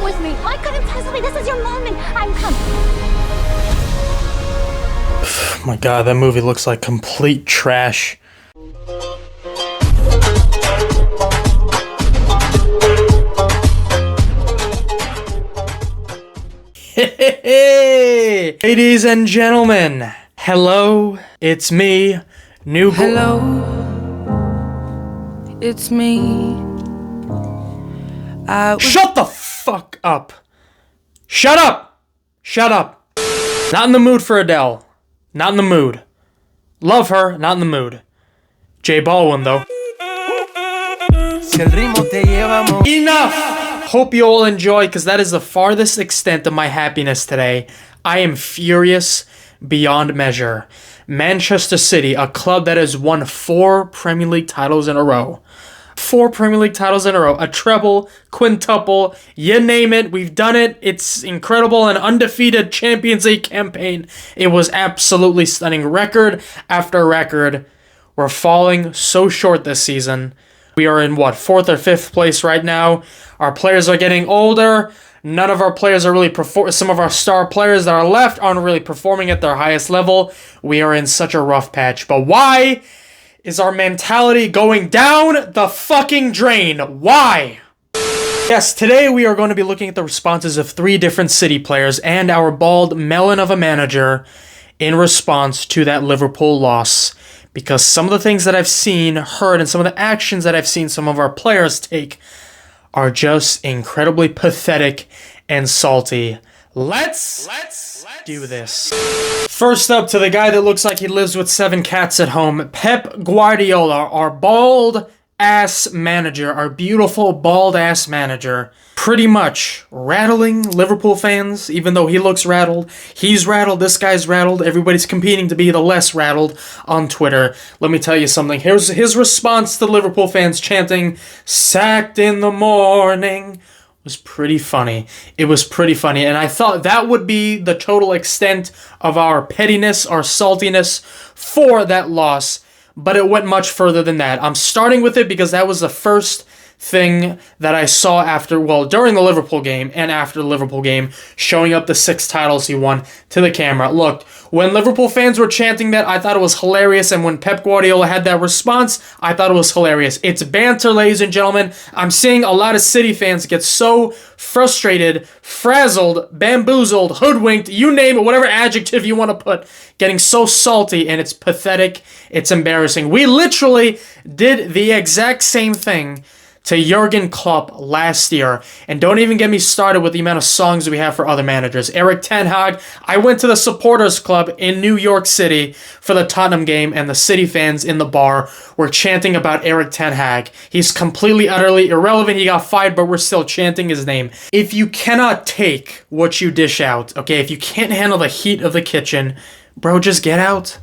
with me. My goodness, Leslie, this is your moment. I'm coming. Oh my god, that movie looks like complete trash. Hey, ladies and gentlemen, hello, it's me, Hello, it's me. Shut the fuck up. Shut up. Shut up. Not in the mood for Adele. Not in the mood. Love her, not in the mood. J Balwin, though. Enough! Hope you all enjoy, because that is the farthest extent of my happiness today. I am furious beyond measure. Manchester City, a club that has won 4 Premier League titles in a row. 4 Premier League titles in a row. A treble, quintuple, you name it. We've done it. It's incredible. An undefeated Champions League campaign. It was absolutely stunning. Record after record. We're falling so short this season. We are in, 4th or 5th place right now. Our players are getting older. None of our players are really some of our star players that are left aren't really performing at their highest level. We are in such a rough patch. But why is our mentality going down the fucking drain? Why? Yes, today we are going to be looking at the responses of 3 different City players and our bald melon of a manager in response to that Liverpool loss. Because some of the things that I've seen, heard, and some of the actions that I've seen some of our players take are just incredibly pathetic and salty. Let's do this. First up, to the guy that looks like he lives with 7 cats at home, Pep Guardiola, our bald-ass manager, our beautiful bald-ass manager, pretty much rattling Liverpool fans, even though he looks rattled. He's rattled, this guy's rattled, everybody's competing to be the less rattled on Twitter. Let me tell you something. Here's his response to Liverpool fans chanting, "Sacked in the morning." Was pretty funny. It was pretty funny, and I thought that would be the total extent of our pettiness, our saltiness for that loss, but it went much further than that. I'm starting with it because that was the first thing that I saw during the Liverpool game and after the Liverpool game, showing up the 6 titles he won to the camera. Look, when Liverpool fans were chanting that, I thought it was hilarious, and when Pep Guardiola had that response, I thought it was hilarious. It's banter, ladies and gentlemen. I'm seeing a lot of City fans get so frustrated, frazzled, bamboozled, hoodwinked, you name it, whatever adjective you want to put, getting so salty, and it's pathetic, it's embarrassing. We literally did the exact same thing to Jurgen Klopp last year. And don't even get me started with the amount of songs we have for other managers. Erik ten Hag, I went to the supporters club in New York City for the Tottenham game, and the City fans in the bar were chanting about Erik ten Hag. He's completely, utterly irrelevant. He got fired, but we're still chanting his name. If you cannot take what you dish out, okay, if you can't handle the heat of the kitchen, bro, just get out.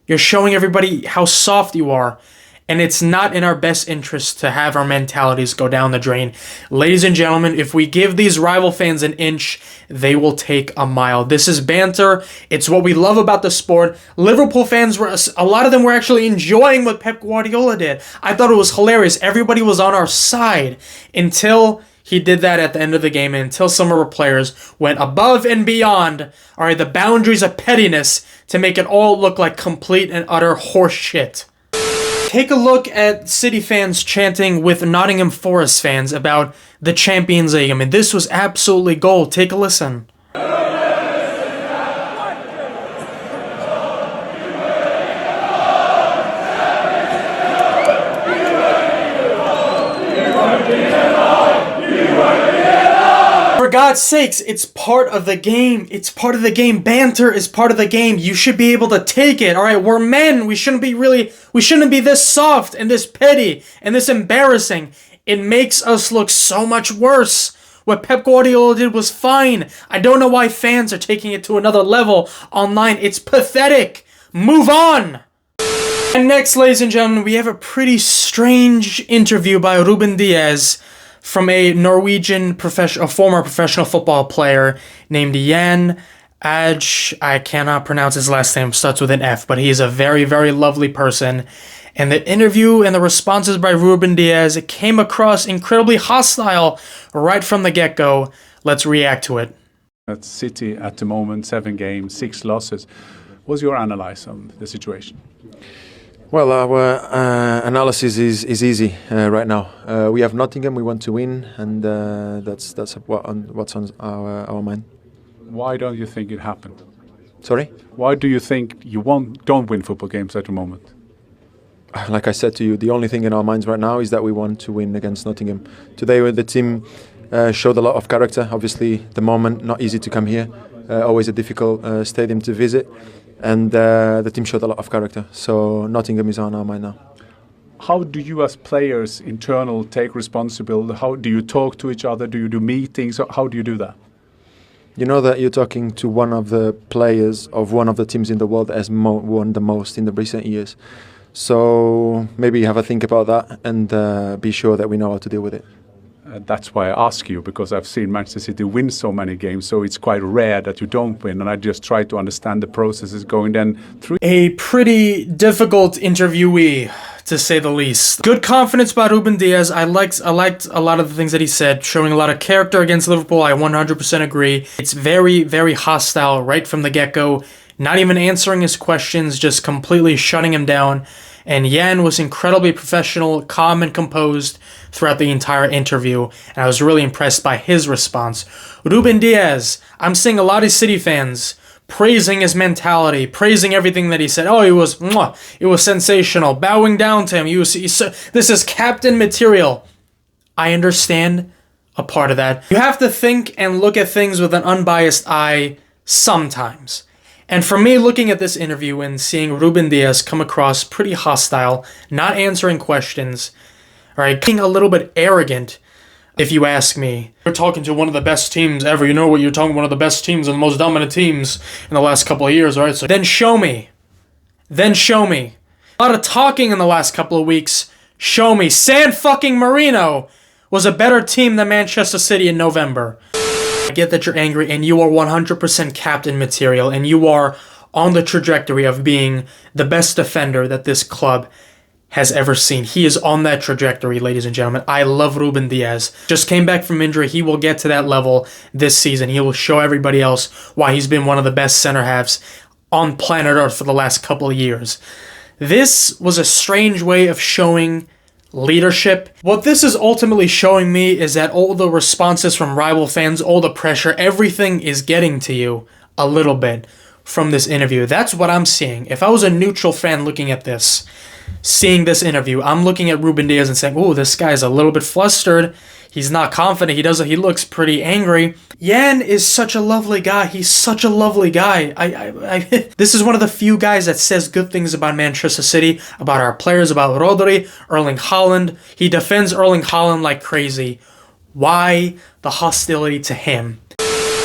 You're showing everybody how soft you are. And it's not in our best interest to have our mentalities go down the drain. Ladies and gentlemen, if we give these rival fans an inch, they will take a mile. This is banter. It's what we love about the sport. Liverpool fans, a lot of them were actually enjoying what Pep Guardiola did. I thought it was hilarious. Everybody was on our side until he did that at the end of the game, and until some of our players went above and beyond, the boundaries of pettiness to make it all look like complete and utter horse shit. Take a look at City fans chanting with Nottingham Forest fans about the Champions League. I mean, this was absolutely gold. Take a listen. For God's sakes, it's part of the game. It's part of the game. Banter is part of the game. You should be able to take it. All right, we're men. We shouldn't be this soft and this petty and this embarrassing. It makes us look so much worse. What Pep Guardiola did was fine. I don't know why fans are taking it to another level online. It's pathetic. Move on. And next, ladies and gentlemen, we have a pretty strange interview by Ruben Dias from a Norwegian former professional football player named Jan Aj. I cannot pronounce his last name, starts with an F, but he is a very, very lovely person. And the interview and the responses by Ruben Dias came across incredibly hostile right from the get-go. Let's react to it. At City at the moment, 7 games, 6 losses. What's your analysis on the situation? Well, our analysis is easy right now. We have Nottingham, we want to win, and that's what's on our mind. Why don't you think it happened? Sorry? Why do you think you don't win football games at the moment? Like I said to you, the only thing in our minds right now is that we want to win against Nottingham. Today the team showed a lot of character. Obviously, the moment, not easy to come here. Always a difficult stadium to visit. And the team showed a lot of character. So Nottingham is on our mind now. How do you as players, internal, take responsibility? How do you talk to each other? Do you do meetings? How do you do that? You know that you're talking to one of the players of one of the teams in the world that has won the most in the recent years. So maybe have a think about that and be sure that we know how to deal with it. That's why I ask you, because I've seen Manchester City win so many games, so it's quite rare that you don't win, and I just try to understand the processes going then through. A pretty difficult interviewee, to say the least. Good confidence by Ruben Dias. I liked a lot of the things that he said, showing a lot of character against Liverpool. I 100% agree. It's very, very hostile right from the get-go. Not even answering his questions, just completely shutting him down. And Jan was incredibly professional, calm, and composed throughout the entire interview, and I was really impressed by his response. Ruben Dias, I'm seeing a lot of City fans praising his mentality, praising everything that he said. Oh, it was sensational, bowing down to him. This is captain material. I understand a part of that. You have to think and look at things with an unbiased eye sometimes. And for me, looking at this interview and seeing Ruben Dias come across pretty hostile, not answering questions, right, being a little bit arrogant, if you ask me. You're talking to one of the best teams ever. You know what? You're talking to one of the best teams and the most dominant teams in the last couple of years, right? So then show me. Then show me. A lot of talking in the last couple of weeks. Show me. San fucking Marino was a better team than Manchester City in November. I get that you're angry and you are 100% captain material and you are on the trajectory of being the best defender that this club has ever seen. He is on that trajectory, ladies and gentlemen. I love Ruben Dias. Just came back from injury. He will get to that level this season. He will show everybody else why he's been one of the best center halves on planet Earth for the last couple of years. This was a strange way of showing leadership. What this is ultimately showing me is that all the responses from rival fans, all the pressure, everything is getting to you a little bit from this interview. That's what I'm seeing. If I was a neutral fan looking at this, seeing this interview, I'm looking at Ruben Dias and saying, oh, this guy's a little bit flustered. He's not confident. He looks pretty angry. Jan is such a lovely guy. He's such a lovely guy. This is one of the few guys that says good things about Manchester City, about our players, about Rodri, Erling Haaland. He defends Erling Haaland like crazy. Why the hostility to him?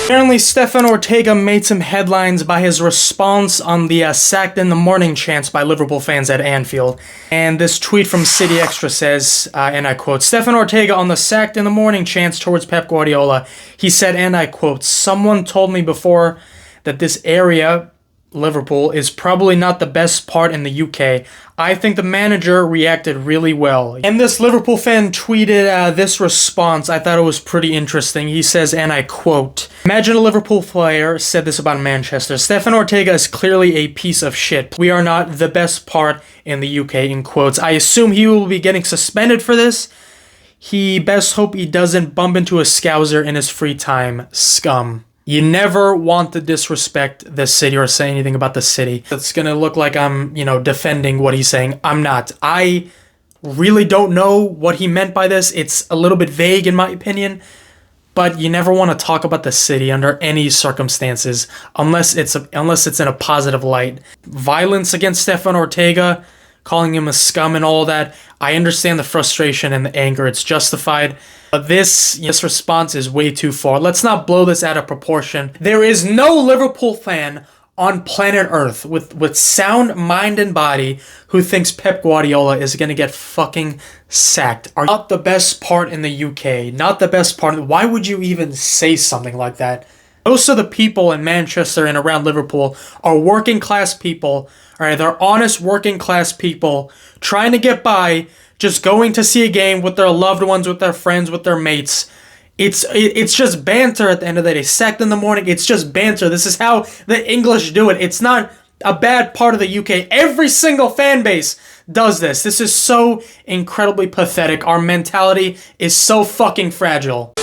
Apparently, Stefan Ortega made some headlines by his response on the sacked in the morning chants by Liverpool fans at Anfield. And this tweet from City Extra says, and I quote, Stefan Ortega on the sacked in the morning chants towards Pep Guardiola. He said, and I quote, someone told me before that this area, Liverpool, is probably not the best part in the UK. I think the manager reacted really well. And this Liverpool fan tweeted this response. I thought it was pretty interesting. He says, and I quote, imagine a Liverpool player said this about Manchester. Stefan Ortega is clearly a piece of shit. We are not the best part in the UK, in quotes. I assume he will be getting suspended for this. He best hope he doesn't bump into a Scouser in his free time. Scum. You never want to disrespect the city or say anything about the city. It's going to look like I'm, defending what he's saying. I'm not. I really don't know what he meant by this. It's a little bit vague in my opinion. But you never want to talk about the city under any circumstances unless it's in a positive light. Violence against Stefan Ortega, calling him a scum and all that. I understand the frustration and the anger. It's justified. But this response is way too far. Let's not blow this out of proportion. There is no Liverpool fan on planet Earth with sound mind and body who thinks Pep Guardiola is going to get fucking sacked. Are not the best part in the UK. Not the best part. Why would you even say something like that? Most of the people in Manchester and around Liverpool are working class people. All right, they're honest working class people trying to get by, just going to see a game with their loved ones, with their friends, with their mates. It's just banter at the end of the day. Sacked in the morning, it's just banter. This is how the English do it. It's not a bad part of the UK. Every single fan base does this. This is so incredibly pathetic. Our mentality is so fucking fragile.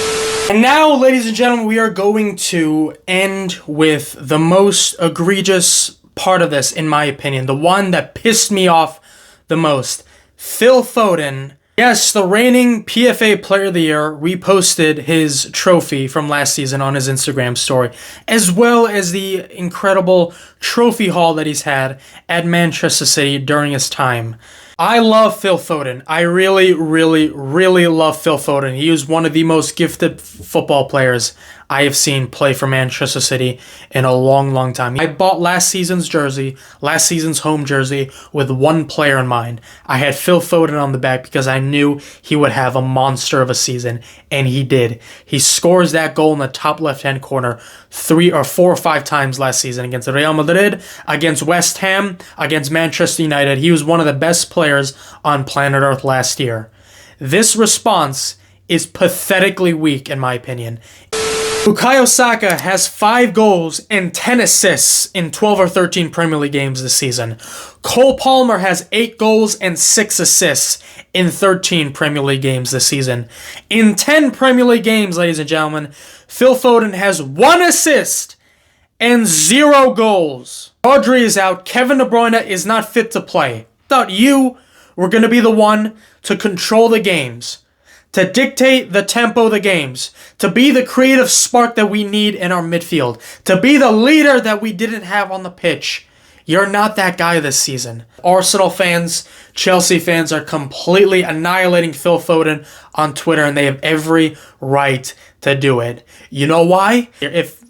And now, ladies and gentlemen, we are going to end with the most egregious part of this, in my opinion. The one that pissed me off the most. Phil Foden. Yes, the reigning PFA Player of the Year reposted his trophy from last season on his Instagram story, as well as the incredible trophy haul that he's had at Manchester City during his time. I love Phil Foden. I really, really, really love Phil Foden. He is one of the most gifted football players I have seen play for Manchester City in a long, long time. I bought last season's home jersey, with one player in mind. I had Phil Foden on the back because I knew he would have a monster of a season, and he did. He scores that goal in the top left-hand corner 3 or 4 or 5 times last season against Real Madrid, against West Ham, against Manchester United. He was one of the best players on planet Earth last year. This response is pathetically weak, in my opinion. Bukayo Saka has 5 goals and 10 assists in 12 or 13 Premier League games this season. Cole Palmer has 8 goals and 6 assists in 13 Premier League games this season. In 10 Premier League games, ladies and gentlemen, Phil Foden has 1 assist and 0 goals. Rodri is out. Kevin De Bruyne is not fit to play. Thought you were going to be the one to control the games, to dictate the tempo of the games, to be the creative spark that we need in our midfield, to be the leader that we didn't have on the pitch. You're not that guy this season. Arsenal fans, Chelsea fans are completely annihilating Phil Foden on Twitter, and they have every right to do it. You know why? If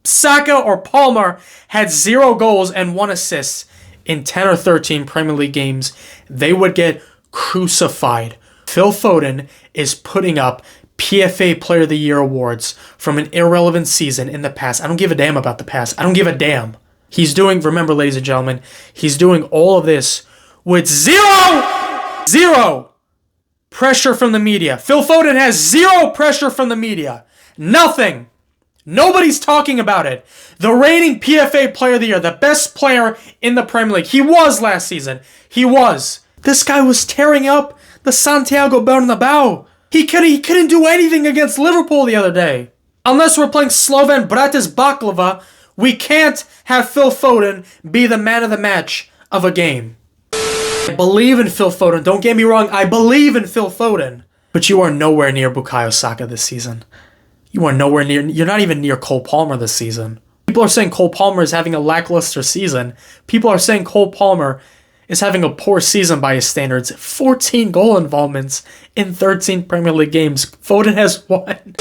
Saka or Palmer had 0 goals and 1 assist in 10 or 13 Premier League games, they would get crucified. Phil Foden is putting up PFA Player of the Year awards from an irrelevant season in the past. I don't give a damn about the past. I don't give a damn. He's doing, remember, ladies and gentlemen, he's doing all of this with zero pressure from the media. Phil Foden has 0 pressure from the media. Nothing. Nobody's talking about it. The reigning PFA Player of the Year, the best player in the Premier League. He was last season. He was. This guy was tearing up the Santiago Bernabeu. He couldn't do anything against Liverpool the other day. Unless we're playing Slovan Bratislava, we can't have Phil Foden be the man of the match of a game. I believe in Phil Foden. Don't get me wrong. I believe in Phil Foden. But you are nowhere near Bukayo Saka this season. You are nowhere near. You're not even near Cole Palmer this season. People are saying Cole Palmer is having a lackluster season. People are saying Cole Palmer is having a poor season by his standards. 14 goal involvements in 13 Premier League games. Foden has 1.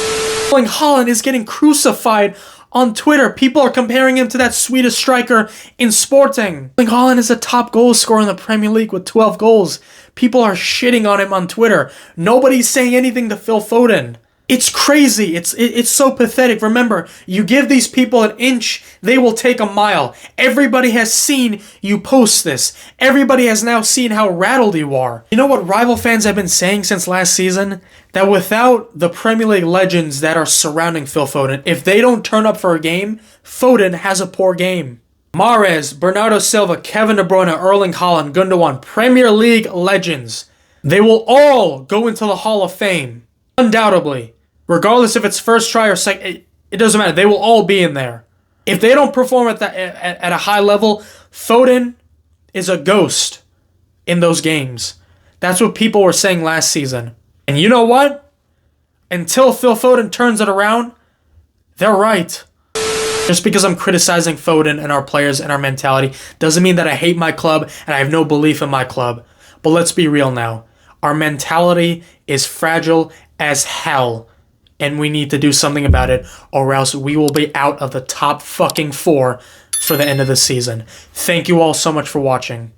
Haaland is getting crucified on Twitter. People are comparing him to that Swedish striker in Sporting. Haaland is a top goal scorer in the Premier League with 12 goals. People are shitting on him on Twitter. Nobody's saying anything to Phil Foden. It's crazy. It's so pathetic. Remember, you give these people an inch, they will take a mile. Everybody has seen you post this. Everybody has now seen how rattled you are. You know what rival fans have been saying since last season? That without the Premier League legends that are surrounding Phil Foden, if they don't turn up for a game, Foden has a poor game. Mahrez, Bernardo Silva, Kevin De Bruyne, Erling Haaland, Gundogan, Premier League legends. They will all go into the Hall of Fame. Undoubtedly. Regardless if it's first try or second, it doesn't matter. They will all be in there. If they don't perform at a high level, Foden is a ghost in those games. That's what people were saying last season. And you know what? Until Phil Foden turns it around, they're right. Just because I'm criticizing Foden and our players and our mentality doesn't mean that I hate my club and I have no belief in my club. But let's be real now. Our mentality is fragile as hell. And we need to do something about it, or else we will be out of the top fucking 4 for the end of the season. Thank you all so much for watching.